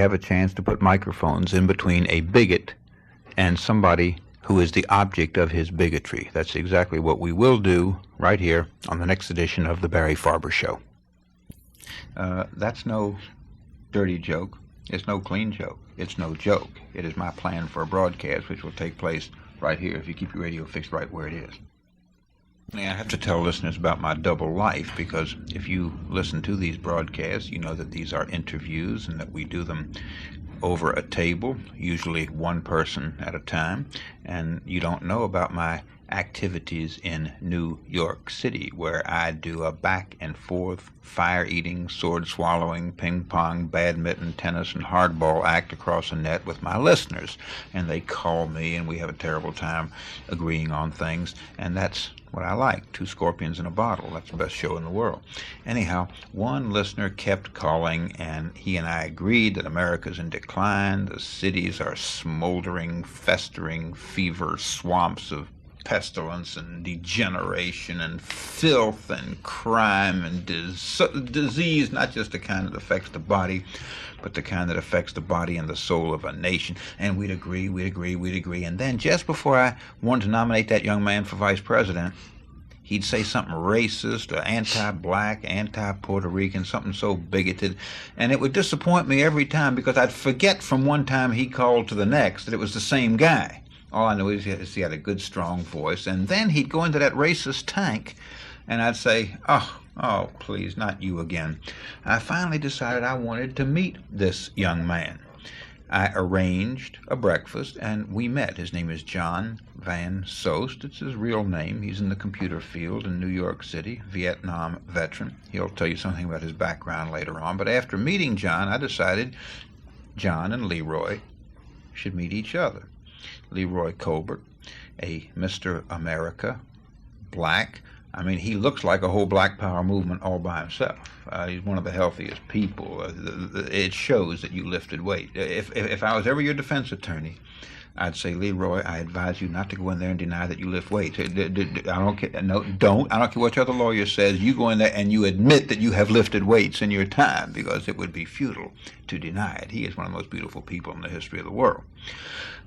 have a chance to put microphones in between a bigot and somebody who is the object of his bigotry. That's exactly what we will do right here on the next edition of the Barry Farber Show. That's no dirty joke. It's no clean joke. It's no joke. It is my plan for a broadcast which will take place right here if you keep your radio fixed right where it is. I have to tell listeners about my double life, because if you listen to these broadcasts, you know that these are interviews and that we do them over a table, usually one person at a time, and you don't know about my activities in New York City, where I do a back and forth, fire-eating, sword-swallowing, ping-pong, badminton, tennis, and hardball act across a net with my listeners. And they call me, and we have a terrible time agreeing on things, and that's what I like. 2 scorpions in a bottle. That's the best show in the world. Anyhow, one listener kept calling, and he and I agreed that America's in decline. The cities are smoldering, festering fever swamps of pestilence and degeneration and filth and crime and disease, not just the kind that affects the body, but the kind that affects the body and the soul of a nation. And we'd agree. And then just before I wanted to nominate that young man for vice president, he'd say something racist, or anti-black, anti-Puerto Rican, something so bigoted, and it would disappoint me every time, because I'd forget from one time he called to the next that it was the same guy. All I know is he had a good, strong voice, and then he'd go into that racist tank, and I'd say, oh, please, not you again. I finally decided I wanted to meet this young man. I arranged a breakfast, and we met. His name is John Van Soest. It's his real name. He's in the computer field in New York City, Vietnam veteran. He'll tell you something about his background later on. But after meeting John, I decided John and Leroy should meet each other. Leroy Colbert, a Mr. America, black. I mean, he looks like a whole black power movement all by himself. He's one of the healthiest people. It shows that you lifted weight. If I was ever your defense attorney, I'd say, Leroy, I advise you not to go in there and deny that you lift weights. I don't care. No, don't. I don't care what your other lawyer says. You go in there and you admit that you have lifted weights in your time, because it would be futile to deny it. He is one of the most beautiful people in the history of the world.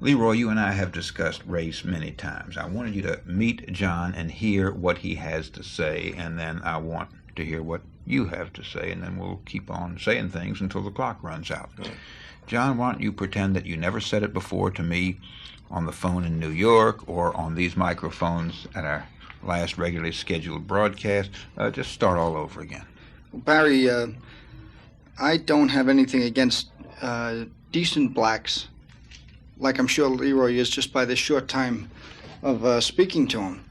Leroy, you and I have discussed race many times. I wanted you to meet John and hear what he has to say, and then I want to hear what you have to say, and then we'll keep on saying things until the clock runs out. John, why don't you pretend that you never said it before to me on the phone in New York or on these microphones at our last regularly scheduled broadcast. Just start all over again. Barry, I don't have anything against decent blacks, like I'm sure Leroy is just by this short time of speaking to him.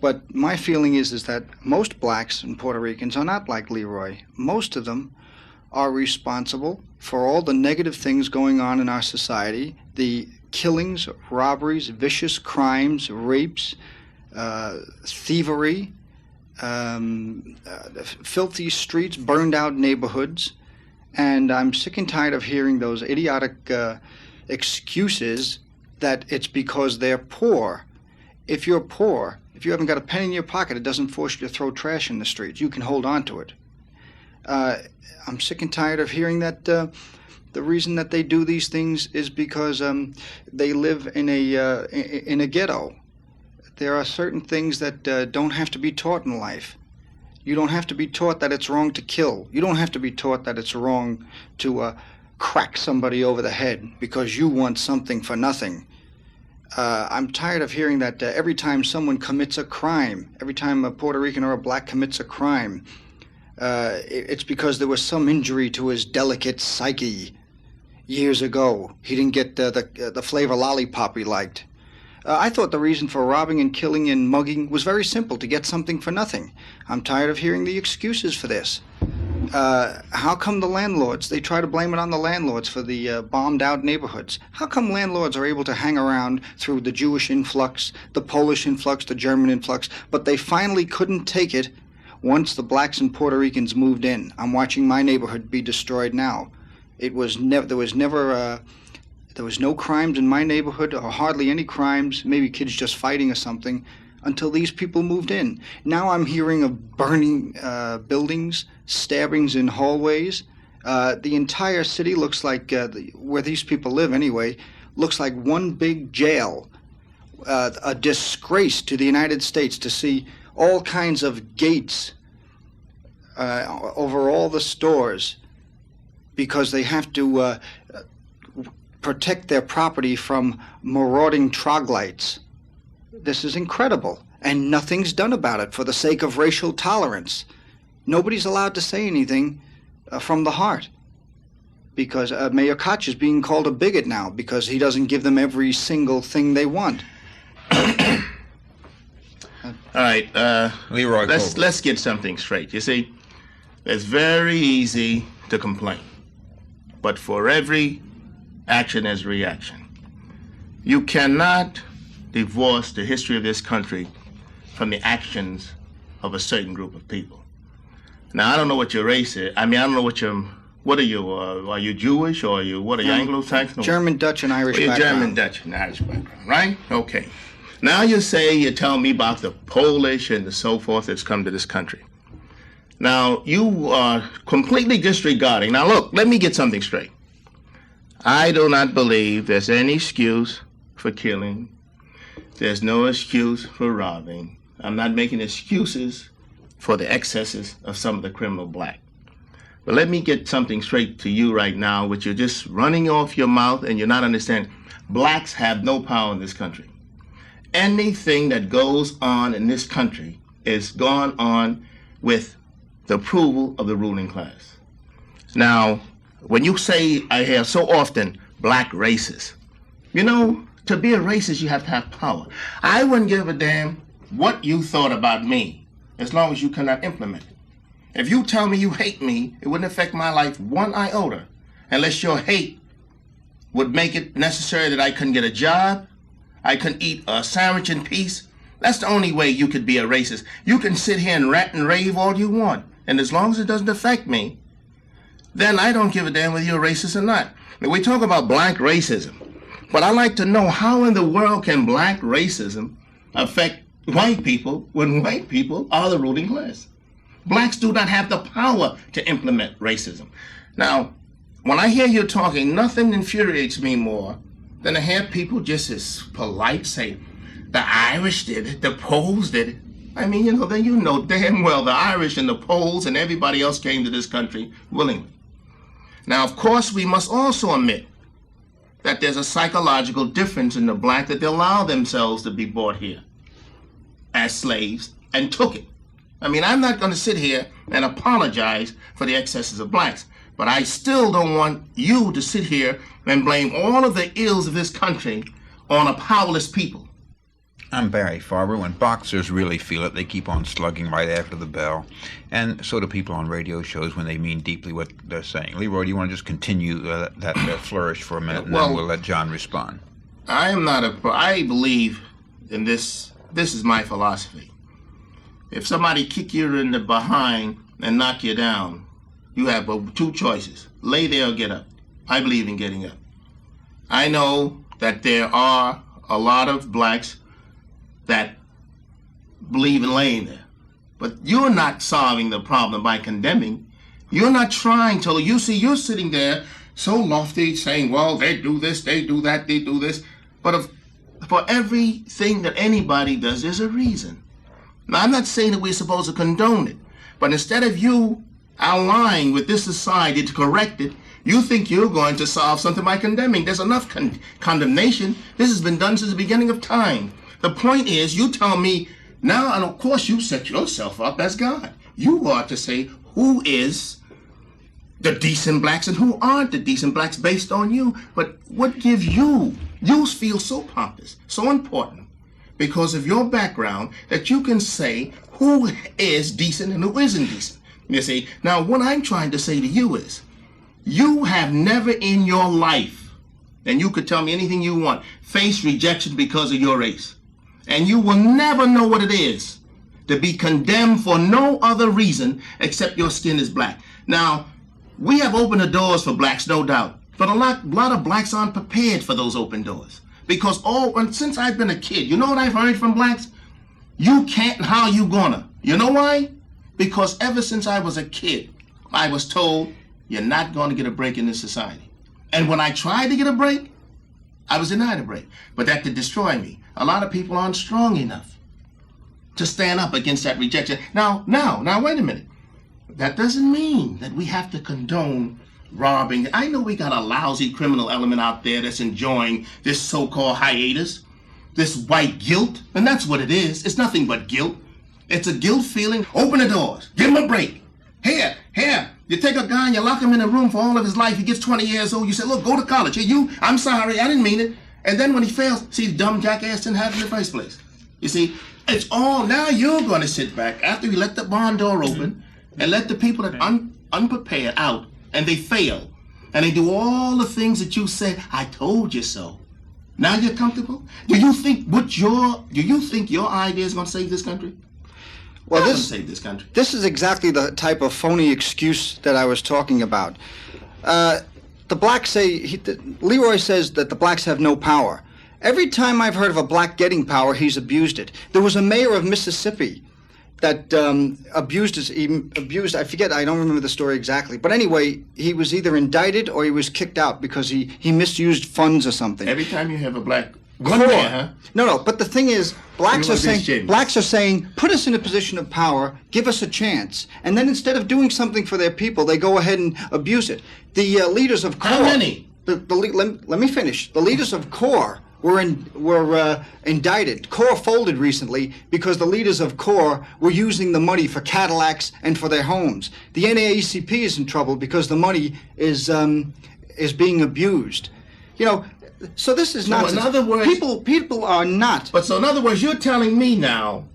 But my feeling is that most blacks and Puerto Ricans are not like Leroy. Most of them are responsible for all the negative things going on in our society, the killings, robberies, vicious crimes, rapes, thievery, filthy streets, burned out neighborhoods. And I'm sick and tired of hearing those idiotic excuses that it's because they're poor. If you're poor, if you haven't got a penny in your pocket, it doesn't force you to throw trash in the streets. You can hold on to it. I'm sick and tired of hearing that the reason that they do these things is because they live in a ghetto. There are certain things that don't have to be taught in life. You don't have to be taught that it's wrong to kill. You don't have to be taught that it's wrong to crack somebody over the head because you want something for nothing. I'm tired of hearing that every time someone commits a crime, every time a Puerto Rican or a black commits a crime, it's because there was some injury to his delicate psyche years ago. He didn't get the flavor lollipop he liked. I thought the reason for robbing and killing and mugging was very simple, to get something for nothing. I'm tired of hearing the excuses for this. How come the landlords, they try to blame it on the landlords for the bombed out neighborhoods? How come landlords are able to hang around through the Jewish influx, the Polish influx, the German influx, but they finally couldn't take it once the blacks and Puerto Ricans moved in? I'm watching my neighborhood be destroyed now. There was no crimes in my neighborhood, or hardly any crimes, maybe kids just fighting or something, until these people moved in. Now I'm hearing of burning buildings, stabbings in hallways, The entire city looks like, where these people live anyway, looks like one big jail. A disgrace to the United States to see all kinds of gates over all the stores because they have to protect their property from marauding troglodytes. This is incredible, and nothing's done about it for the sake of racial tolerance. Nobody's allowed to say anything from the heart because Mayor Koch is being called a bigot now because he doesn't give them every single thing they want. All right, Leroy let's get something straight. You see, it's very easy to complain, but for every action there's a reaction. You cannot divorce the history of this country from the actions of a certain group of people. Now, I don't know what your race is. I mean, I don't know what are you? Are you Jewish or are you, what are you, Anglo-Saxon? German, Dutch, and Irish background. You're German, Dutch, and Irish background, right? Okay. Now you tell me about the Polish and the so forth that's come to this country. Now, you are completely disregarding. Now, look, let me get something straight. I do not believe there's any excuse for killing. There's no excuse for robbing. I'm not making excuses for the excesses of some of the criminal black. But let me get something straight to you right now, which you're just running off your mouth and you're not understanding. Blacks have no power in this country. Anything that goes on in this country is gone on with the approval of the ruling class. Now, when you say, I hear so often, black racist, you know, to be a racist, you have to have power. I wouldn't give a damn what you thought about me, as long as you cannot implement it. If you tell me you hate me, it wouldn't affect my life one iota, unless your hate would make it necessary that I couldn't get a job, I couldn't eat a sandwich in peace. That's the only way you could be a racist. You can sit here and rant and rave all you want, and as long as it doesn't affect me, then I don't give a damn whether you're a racist or not. Now, we talk about black racism, but I'd like to know how in the world can black racism affect white people when white people are the ruling class? Blacks do not have the power to implement racism. Now, when I hear you talking, nothing infuriates me more than to hear people just as polite say, the Irish did it, the Poles did it. I mean, then you know damn well the Irish and the Poles and everybody else came to this country willingly. Now, of course, we must also admit that there's a psychological difference in the black that they allow themselves to be brought here as slaves and took it. I mean, I'm not going to sit here and apologize for the excesses of blacks, but I still don't want you to sit here and blame all of the ills of this country on a powerless people. I'm Barry Farber. When boxers really feel it, they keep on slugging right after the bell. And so do people on radio shows when they mean deeply what they're saying. Leroy, do you want to just continue that flourish for a minute, and then we'll let John respond? I believe in this. This is my philosophy. If somebody kick you in the behind and knock you down, you have two choices. Lay there or get up. I believe in getting up. I know that there are a lot of blacks that believe in laying there. But you're not solving the problem by condemning. You're not trying to. You see, you're sitting there so lofty saying, well, they do this, they do that, they do this. But for everything that anybody does, there's a reason. Now, I'm not saying that we're supposed to condone it. But instead of you aligning with this society to correct it, you think you're going to solve something by condemning. There's enough condemnation. This has been done since the beginning of time. The point is, you tell me now, and of course you set yourself up as God. You are to say who is the decent blacks and who aren't the decent blacks based on you. But what gives you feel so pompous, so important, because of your background, that you can say who is decent and who isn't decent. You see, now what I'm trying to say to you is, you have never in your life, and you could tell me anything you want, faced rejection because of your race. And you will never know what it is to be condemned for no other reason except your skin is black. Now, we have opened the doors for blacks, no doubt. But a lot of blacks aren't prepared for those open doors. Because since I've been a kid, you know what I've heard from blacks? You can't, how you gonna? You know why? Because ever since I was a kid, I was told, you're not going to get a break in this society. And when I tried to get a break, I was denied a break. But that could destroy me. A lot of people aren't strong enough to stand up against that rejection. Now, wait a minute. That doesn't mean that we have to condone robbing. I know we got a lousy criminal element out there that's enjoying this so-called hiatus, this white guilt, and that's what it is. It's nothing but guilt. It's a guilt feeling. Open the doors. Give him a break. Here. You take a guy and you lock him in a room for all of his life. He gets 20 years old. You say, look, go to college. Hey, I'm sorry, I didn't mean it. And then when he fails, see, the dumb jackass didn't have it in the first place. You see, it's all, now you're going to sit back after you let the barn door open and let the people that are unprepared out, and they fail, and they do all the things that you said, I told you so. Now you're comfortable? Do you think your idea is going to save this country? Well, save this country. This is exactly the type of phony excuse that I was talking about. The blacks say, Leroy says that the blacks have no power. Every time I've heard of a black getting power, he's abused it. There was a mayor of Mississippi that abused, I forget, I don't remember the story exactly. But anyway, he was either indicted or he was kicked out because he misused funds or something. Every time you have a black one man, huh? No, but the thing is, blacks are saying, put us in a position of power, give us a chance. And then instead of doing something for their people, they go ahead and abuse it. The leaders of CORE... How many? Let me finish. The leaders of CORE were indicted. CORE folded recently because the leaders of CORE were using the money for Cadillacs and for their homes. The NAACP is in trouble because the money is being abused. You know, so this is nonsense. In other words, people are not. But so in other words, you're telling me now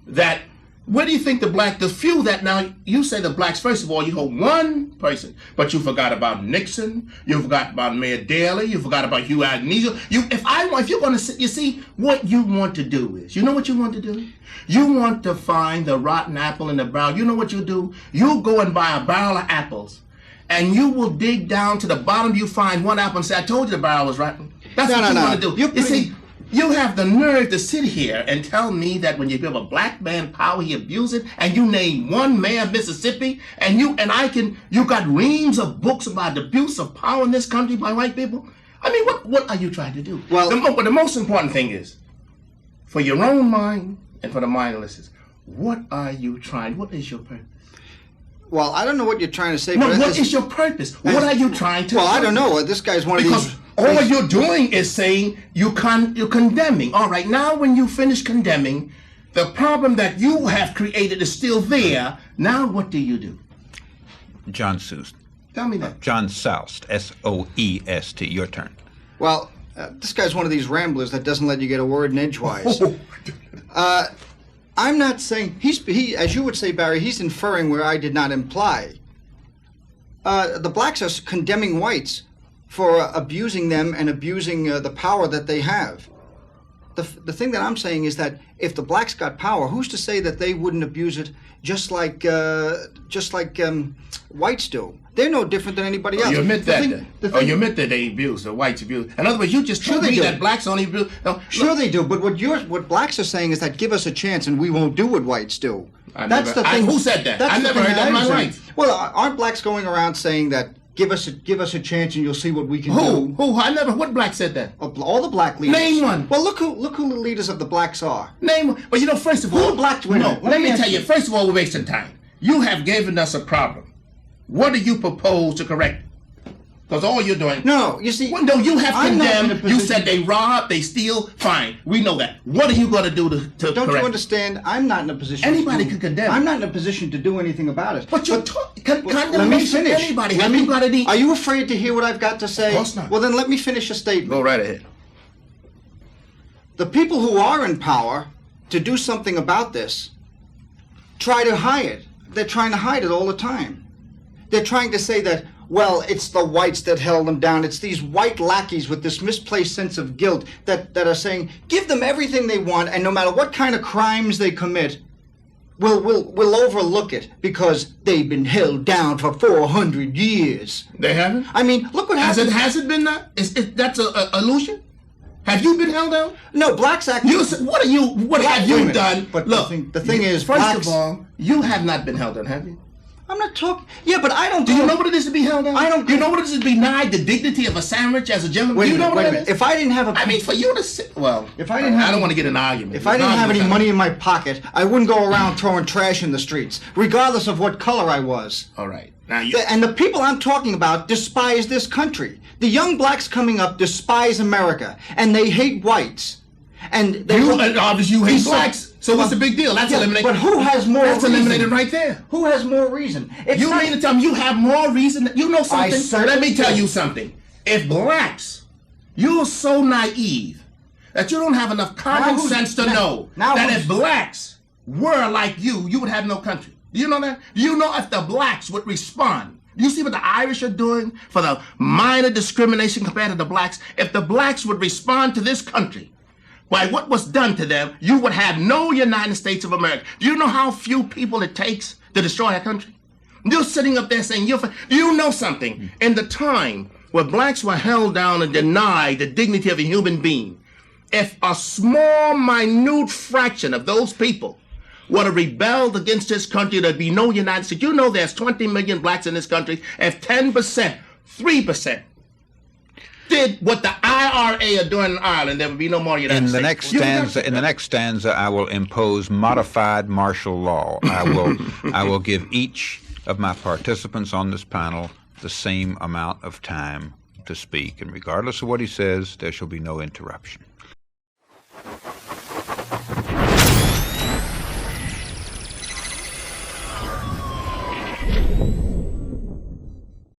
that where do you think the few that now you say the blacks, first of all, you hold one person, but you forgot about Nixon, you forgot about Mayor Daley, you forgot about Hugh Agnew. If you're going to sit, you see what you want to do is, you know what you want to do? You want to find the rotten apple in the barrel. You know what you do? You go and buy a barrel of apples, and you will dig down to the bottom. You find one apple and say, "I told you the barrel was rotten." That's what you want to do. You see. You have the nerve to sit here and tell me that when you give a black man power, he abuses it, and you name one mayor of Mississippi, and you got reams of books about the abuse of power in this country by white people? I mean, what are you trying to do? Well, the most important thing is, for your own mind and for the mind of listeners, what are you trying? What is your purpose? Well, I don't know what you're trying to say. No, but what is your purpose? What are you trying to do? Well, I don't know. This guy's one of these... All you're doing is saying you're condemning. All right, now when you finish condemning, the problem that you have created is still there. Now what do? John Soust. Tell me that. John Soust, S-O-E-S-T. Your turn. Well, this guy's one of these ramblers that doesn't let you get a word in edgewise. I'm not saying... He, as you would say, Barry, he's inferring where I did not imply. The blacks are condemning whites for abusing them and abusing the power that they have. The thing that I'm saying is that if the blacks got power, who's to say that they wouldn't abuse it just like whites do? They're no different than anybody else. You admit that? You admit that they abuse, the whites abuse. In other words, you just told me that blacks only abuse. No, sure they do, but what blacks are saying is that give us a chance and we won't do what whites do. That's the thing. Who said that? I never heard that in my life. Well, aren't blacks going around saying that give us a chance and you'll see what we can do? Who? What black said that? All the black leaders. Name one. Well, look who the leaders of the blacks are. Name one. Well, first of all, let me tell you. First of all, we're wasting time. You have given us a problem. What do you propose to correct? Because all you're doing... No, you see... Well, no, you have condemned. You said they rob, they steal. Fine, we know that. What are you going to do to correct? Don't you understand? I'm not in a position... Anybody can condemn. I'm not in a position to do anything about it. But you're condemnation. Let me finish. Anybody. Are you afraid to hear what I've got to say? Of course not. Well, then let me finish a statement. Go right ahead. The people who are in power to do something about this try to hide it. They're trying to hide it all the time. They're trying to say that, well, it's the whites that held them down. It's these white lackeys with this misplaced sense of guilt that are saying, give them everything they want, and no matter what kind of crimes they commit, we'll overlook it because they've been held down for 400 years. They haven't? I mean, look what happened. Has it been that? That's an illusion? Have you been held down? No, blacks actually... What have you done? But look, the thing is, first of all, you have not been held down, have you? I'm not talking. Yeah, but I don't. Do you know what it is to be held down? I don't. Do you know what it is to be denied the dignity of a sandwich as a gentleman? Wait Do you a know minute, what wait a it minute. is? If I didn't have a, I mean, for you to sit. Well, if I didn't have, I don't want to get in an argument. If I didn't have any money in my pocket, I wouldn't go around throwing trash in the streets, regardless of what color I was. All right. Now you. And the people I'm talking about despise this country. The young blacks coming up despise America, and they hate whites. And they Obviously you hate blacks. So what's the big deal? That's eliminated. But who has more That's reason? eliminated right there. Who has more reason? You mean to tell me you have more reason? You know something? Let me tell you something. If blacks, you're so naive that you don't have enough common sense to know that if blacks were like you would have no country. Do you know that? Do you know if the blacks would respond? You see what the Irish are doing for the minor discrimination compared to the blacks? If the blacks would respond to this country by what was done to them, you would have no United States of America. Do you know how few people it takes to destroy a country? You're sitting up there saying, do you know something? In the time where blacks were held down and denied the dignity of a human being, if a small, minute fraction of those people would have rebelled against this country, there'd be no United States. You know there's 20 million blacks in this country. If 10%, 3%, did what the IRA are doing in Ireland, there would be no more United States. In the next stanza, I will impose modified martial law. I will give each of my participants on this panel the same amount of time to speak, and regardless of what he says, there shall be no interruption.